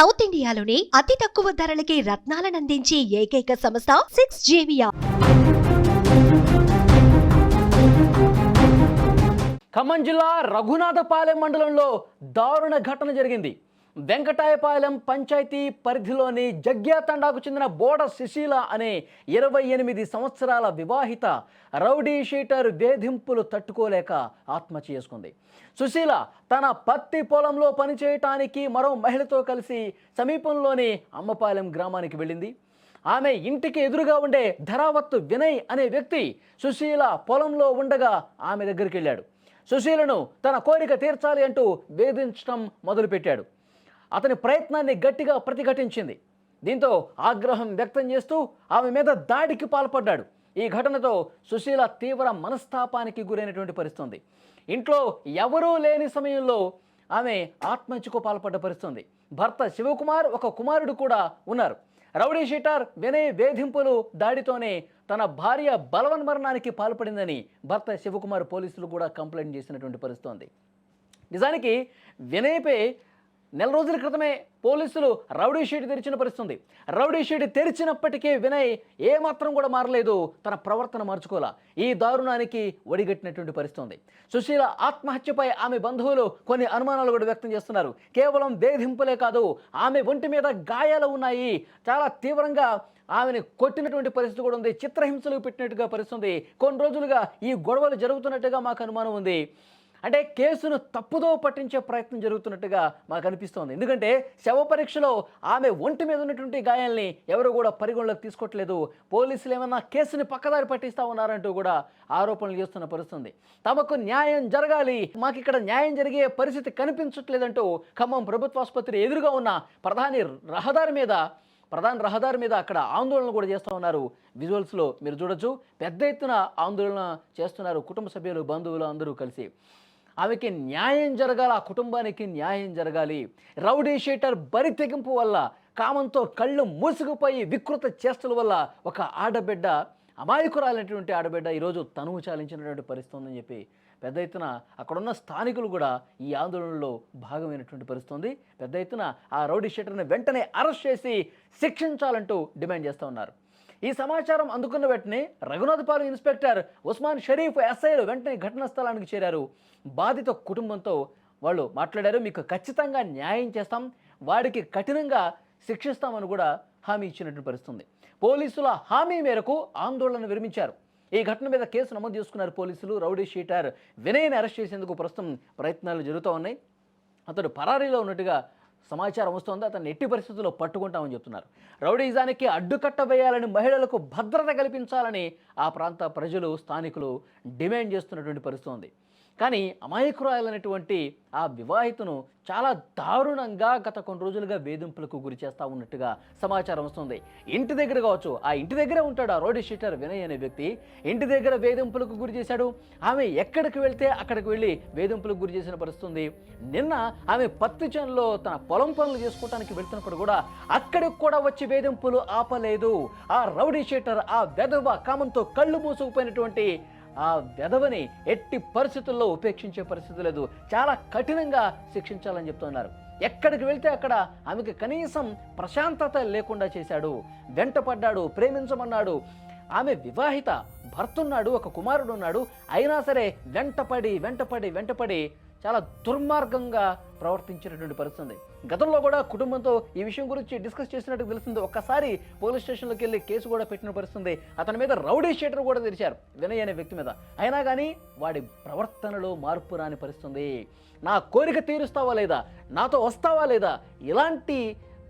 South ఇండియాలోని అతి తక్కువ ధరలకి రత్నాలనందించే ఏకైక సంస్థ 6JVR. ఖమ్మం జిల్లా రఘునాథపాలెం మండలంలో దారుణ ఘటన జరిగింది. వెంకటాయపాలెం పంచాయతీ పరిధిలోని జగ్గ్యా తండాకు చెందిన బోడ సుశీల అనే 28 సంవత్సరాల వివాహిత రౌడీ షీటర్ వేధింపులు తట్టుకోలేక ఆత్మహత్య చేసుకుంది. సుశీల తన పత్తి పొలంలో పనిచేయటానికి మరో మహిళతో కలిసి సమీపంలోని అమ్మపాలెం గ్రామానికి వెళ్ళింది. ఆమె ఇంటికి ఎదురుగా ఉండే ధరావత్తు వినయ్ అనే వ్యక్తి సుశీల పొలంలో ఉండగా ఆమె దగ్గరికి వెళ్ళాడు. సుశీలను తన కోరిక తీర్చాలి అంటూ వేధించడం మొదలుపెట్టాడు. అతని ప్రయత్నాన్ని గట్టిగా ప్రతిఘటించింది. దీంతో ఆగ్రహం వ్యక్తం చేస్తూ ఆమె మీద దాడికి పాల్పడ్డాడు. ఈ ఘటనతో సుశీల తీవ్ర మనస్తాపానికి గురైనటువంటి పరిస్థితి. ఇంట్లో ఎవరూ లేని సమయంలో ఆమె ఆత్మహత్యకు పాల్పడ్డ పరిస్థితి. భర్త శివకుమార్, ఒక కుమారుడు కూడా ఉన్నారు. రౌడీ షీటర్ వినయ్ వేధింపులు దాడితోనే తన భార్య బలవన్మరణానికి పాల్పడిందని భర్త శివకుమార్ పోలీసులు కూడా కంప్లైంట్ చేసినటువంటి పరిస్థితి. నిజానికి వినయ్పై నెల రోజుల క్రితమే పోలీసులు రౌడీ షీట్ తెరిచిన పరిస్థితి. రౌడీ షీట్ తెరిచినప్పటికీ వినయ్ ఏమాత్రం కూడా మారలేదు, తన ప్రవర్తన మార్చుకోలా. ఈ దారుణానికి ఒడిగట్టినటువంటి పరిస్థితి. సుశీల ఆత్మహత్యపై ఆమె బంధువులు కొన్ని అనుమానాలు కూడా వ్యక్తం చేస్తున్నారు. కేవలం వేధింపులే కాదు, ఆమె ఒంటి మీద గాయాలు ఉన్నాయి. చాలా తీవ్రంగా ఆమెను కొట్టినటువంటి పరిస్థితి కూడా ఉంది. చిత్రహింసలు పెట్టినట్టుగా పరిస్థితి. కొన్ని రోజులుగా ఈ గొడవలు జరుగుతున్నట్టుగా మాకు అనుమానం ఉంది. అంటే కేసును తప్పుదో పట్టించే ప్రయత్నం జరుగుతున్నట్టుగా మాకు అనిపిస్తోంది. ఎందుకంటే శవ పరీక్షలో ఆమె ఒంటి మీద ఉన్నటువంటి గాయాల్ని ఎవరు కూడా పరిగణలోకి తీసుకోవట్లేదు. పోలీసులు ఏమన్నా కేసుని పక్కదారి పట్టిస్తూ ఉన్నారంటూ కూడా ఆరోపణలు చేస్తున్న పరిస్థితి. తమకు న్యాయం జరగాలి, మాకు ఇక్కడ న్యాయం జరిగే పరిస్థితి కనిపించట్లేదంటూ ఖమ్మం ప్రభుత్వ ఆసుపత్రి ఎదురుగా ఉన్న ప్రధాన రహదారి మీద అక్కడ ఆందోళన కూడా చేస్తూ ఉన్నారు. విజువల్స్లో మీరు చూడొచ్చు, పెద్ద ఎత్తున ఆందోళన చేస్తున్నారు కుటుంబ సభ్యులు, బంధువులు అందరూ కలిసి. ఆమెకి న్యాయం జరగాలి, ఆ కుటుంబానికి న్యాయం జరగాలి. రౌడీ షీటర్ బరి తెగింపు వల్ల, కామంతో కళ్ళు మూసుకుపోయి వికృత చేష్టల వల్ల ఒక ఆడబిడ్డ, అమాయకురాలైనటువంటి ఆడబిడ్డ ఈరోజు తనువు చాలించినటువంటి పరిస్థితి ఉందని చెప్పి పెద్ద ఎత్తున అక్కడున్న స్థానికులు కూడా ఈ ఆందోళనలో భాగమైనటువంటి పరిస్థితి. పెద్ద ఎత్తున ఆ రౌడీ షీటర్ని వెంటనే అరెస్ట్ చేసి శిక్షించాలంటూ డిమాండ్ చేస్తూ ఉన్నారు. ఈ సమాచారం అందుకున్న వెంటనే రఘునాథపాలెం ఇన్స్పెక్టర్ ఉస్మాన్ షరీఫ్, ఎస్ఐలు వెంటనే ఘటనా స్థలానికి చేరారు. బాధిత కుటుంబంతో వాళ్ళు మాట్లాడారు. మీకు ఖచ్చితంగా న్యాయం చేస్తాం, వాడికి కఠినంగా శిక్షిస్తామని కూడా హామీ ఇచ్చినటువంటి పరిస్థితి. పోలీసుల హామీ మేరకు ఆందోళన విరమించారు. ఈ ఘటన మీద కేసు నమోదు చేసుకున్నారు పోలీసులు. రౌడీ షీటర్ వినయ్ని అరెస్ట్ చేసేందుకు ప్రస్తుతం ప్రయత్నాలు జరుగుతూ ఉన్నాయి. అతడు పరారీలో ఉన్నట్టుగా సమాచారం వస్తోంది. అతన్ని ఎట్టి పరిస్థితుల్లో పట్టుకుంటామని చెప్తున్నారు. రౌడీజానికి అడ్డుకట్ట వేయాలని, మహిళలకు భద్రత కల్పించాలని ఆ ప్రాంత ప్రజలు, స్థానికులు డిమాండ్ చేస్తున్నటువంటి పరిస్థితి ఉంది. కానీ అమాయకురాలైనటువంటి ఆ వివాహితను చాలా దారుణంగా గత కొన్ని రోజులుగా వేధింపులకు గురి చేస్తూ ఉన్నట్టుగా సమాచారం వస్తుంది. ఇంటి దగ్గర కావచ్చు, ఆ ఇంటి దగ్గరే ఉంటాడు ఆ రౌడీ షీటర్ వినయ్ అనే వ్యక్తి. ఇంటి దగ్గర వేధింపులకు గురి చేశాడు. ఆమె ఎక్కడికి వెళ్తే అక్కడికి వెళ్ళి వేధింపులకు గురి చేసిన పరిస్థితి. నిన్న ఆమె పత్తి చేనులో తన పొలం పనులు చేసుకోవడానికి వెళ్తున్నప్పుడు కూడా అక్కడికి కూడా వచ్చి వేధింపులు ఆపలేదు. ఆ రౌడీ షీటర్, ఆ వెధవ కామంతో కళ్ళు మూసుకుపోయినటువంటి ఆ వెధవని ఎట్టి పరిస్థితుల్లో ఉపేక్షించే పరిస్థితి లేదు. చాలా కఠినంగా శిక్షించాలని చెప్తున్నారు. ఎక్కడికి వెళ్తే అక్కడ ఆమెకి కనీసం ప్రశాంతత లేకుండా చేశాడు, వెంటపడ్డాడు, ప్రేమించమన్నాడు. ఆమె వివాహిత, భర్త ఉన్నాడు, ఒక కుమారుడు ఉన్నాడు. అయినా సరే వెంటపడి చాలా దుర్మార్గంగా ప్రవర్తించినటువంటి పరిస్థితి. గతంలో కూడా కుటుంబంతో ఈ విషయం గురించి డిస్కస్ చేసినట్టు తెలిసింది. ఒక్కసారి పోలీస్ స్టేషన్లోకి వెళ్ళి కేసు కూడా పెట్టిన పరిస్థితి. అతని మీద రౌడీ షీటర్ కూడా తెరిచారు వినయ్ అనే వ్యక్తి మీద. అయినా కానీ వాడి ప్రవర్తనలో మార్పు రాని పరిస్థితి. నా కోరిక తీరుస్తావా లేదా, నాతో వస్తావా లేదా, ఇలాంటి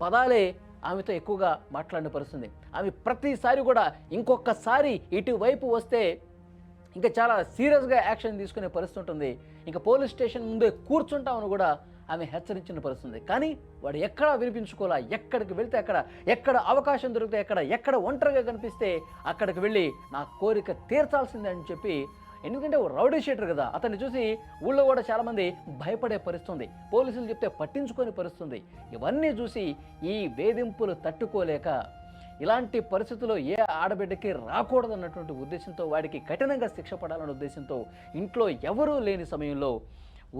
పదాలే ఆమెతో ఎక్కువగా మాట్లాడిన పరిస్థితి. ఆమె ప్రతిసారి కూడా ఇంకొకసారి ఇటువైపు వస్తే ఇంకా చాలా సీరియస్గా యాక్షన్ తీసుకునే పరిస్థితి ఉంటుంది. ఇంకా పోలీస్ స్టేషన్ ముందే కూర్చుంటామని కూడా ఆమె హెచ్చరించిన పరిస్థితి. కానీ వాడు ఎక్కడా వినిపించుకోలే. ఎక్కడికి వెళ్తే ఎక్కడ అవకాశం దొరికితే ఎక్కడ ఒంటరిగా కనిపిస్తే అక్కడికి వెళ్ళి నా కోరిక తీర్చాల్సిందే అని చెప్పి. ఎందుకంటే రౌడీ షీటర్ కదా, అతన్ని చూసి ఊళ్ళో కూడా చాలామంది భయపడే పరిస్థితి. పోలీసులు చెప్తే పట్టించుకొని పరిస్థితి. ఇవన్నీ చూసి ఈ వేధింపులు తట్టుకోలేక ఇలాంటి పరిస్థితుల్లో ఏ ఆడబిడ్డకి రాకూడదన్నటువంటి ఉద్దేశంతో, వాడికి కఠినంగా శిక్ష పడాలన్న ఉద్దేశంతో ఇంట్లో ఎవరూ లేని సమయంలో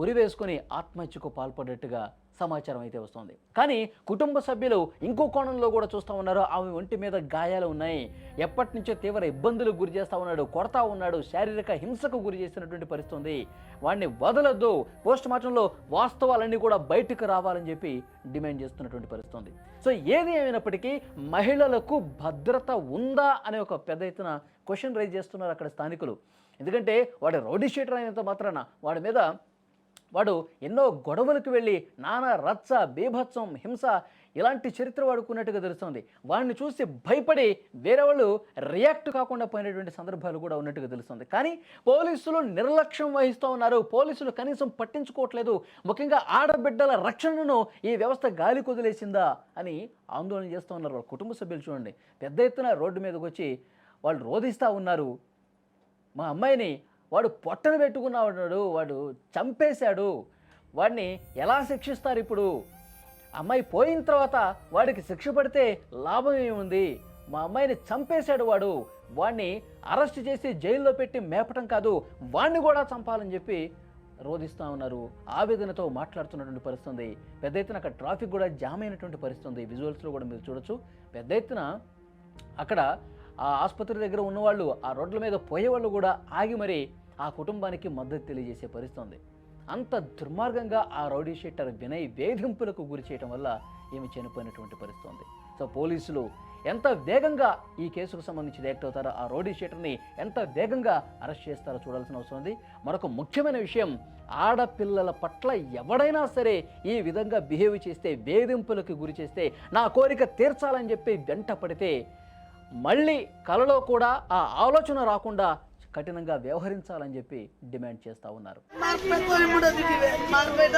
ఉరివేసుకొని ఆత్మహత్యకు పాల్పడ్డట్టుగా సమాచారం అయితే వస్తుంది. కానీ కుటుంబ సభ్యులు ఇంకో కోణంలో కూడా చూస్తూ ఉన్నారు. ఆమె ఒంటి మీద గాయాలు ఉన్నాయి, ఎప్పటి నుంచో తీవ్ర ఇబ్బందులకు గురి చేస్తూ ఉన్నాడు, కొడతా ఉన్నాడు, శారీరక హింసకు గురి చేసినటువంటి పరిస్థితి ఉంది. వాడిని వదలొద్దు, పోస్ట్ మార్టంలో వాస్తవాలన్నీ కూడా బయటకు రావాలని చెప్పి డిమాండ్ చేస్తున్నటువంటి పరిస్థితి ఉంది. సో ఏది ఏమైనప్పటికీ మహిళలకు భద్రత ఉందా అనే ఒక పెద్ద ఎత్తున క్వశ్చన్ రైజ్ చేస్తున్నారు అక్కడ స్థానికులు. ఎందుకంటే వాడు రౌడీ షీటర్ అయినంత మాత్రాన వాడు ఎన్నో గొడవలకు వెళ్ళి నానా రచ్చ, బీభత్సం, హింస ఇలాంటి చరిత్ర వాడుకున్నట్టుగా తెలుస్తుంది. వాడిని చూసి భయపడి వేరే వాళ్ళు రియాక్ట్ కాకుండా పోయినటువంటి సందర్భాలు కూడా ఉన్నట్టుగా తెలుస్తుంది. కానీ పోలీసులు నిర్లక్ష్యం వహిస్తూ ఉన్నారు, పోలీసులు కనీసం పట్టించుకోవట్లేదు. ముఖ్యంగా ఆడబిడ్డల రక్షణను ఈ వ్యవస్థ గాలి కొదిలేసిందా అని ఆందోళన చేస్తూ ఉన్నారు వాళ్ళ కుటుంబ సభ్యులు. చూడండి, పెద్ద ఎత్తున రోడ్డు మీదకి వచ్చి వాళ్ళు రోధిస్తూ ఉన్నారు. మా అమ్మాయిని వాడు పొట్టను పెట్టుకున్నాడు, వాడు చంపేశాడు, వాడిని ఎలా శిక్షిస్తారు ఇప్పుడు? అమ్మాయి పోయిన తర్వాత వాడికి శిక్ష పడితే లాభం ఏముంది? మా అమ్మాయిని చంపేశాడు వాడిని అరెస్ట్ చేసి జైల్లో పెట్టి మేపటం కాదు, వాడిని కూడా చంపాలని చెప్పి రోధిస్తూ ఉన్నారు. ఆవేదనతో మాట్లాడుతున్నటువంటి పరిస్థితి. పెద్ద ఎత్తున అక్కడ ట్రాఫిక్ కూడా జామ్ అయినటువంటి పరిస్థితి. విజువల్స్లో కూడా మీరు చూడొచ్చు. పెద్ద ఎత్తున అక్కడ ఆ ఆసుపత్రి దగ్గర ఉన్నవాళ్ళు, ఆ రోడ్ల మీద పోయేవాళ్ళు కూడా ఆగి మరి ఆ కుటుంబానికి మద్దతు తెలియజేసే పరిస్థితి. అంత దుర్మార్గంగా ఆ రౌడీ షీటర్ వినయ్ వేధింపులకు గురి చేయడం వల్ల ఈమె చనిపోయినటువంటి పరిస్థితి. సో పోలీసులు ఎంత వేగంగా ఈ కేసుకు సంబంధించి రియాక్ట్ అవుతారో, ఆ రౌడీ షీటర్ని ఎంత వేగంగా అరెస్ట్ చేస్తారో చూడాల్సిన అవసరం ఉంది. మరొక ముఖ్యమైన విషయం, ఆడపిల్లల పట్ల ఎవడైనా సరే ఈ విధంగా బిహేవ్ చేస్తే, వేధింపులకు గురి చేస్తే, నా కోరిక తీర్చాలని చెప్పి వెంట పడితే మళ్ళీ కలలో కూడా ఆ ఆలోచన రాకుండా కఠినంగా వ్యవహరించాలని చెప్పి డిమాండ్ చేస్తూ ఉన్నారు. मारपेट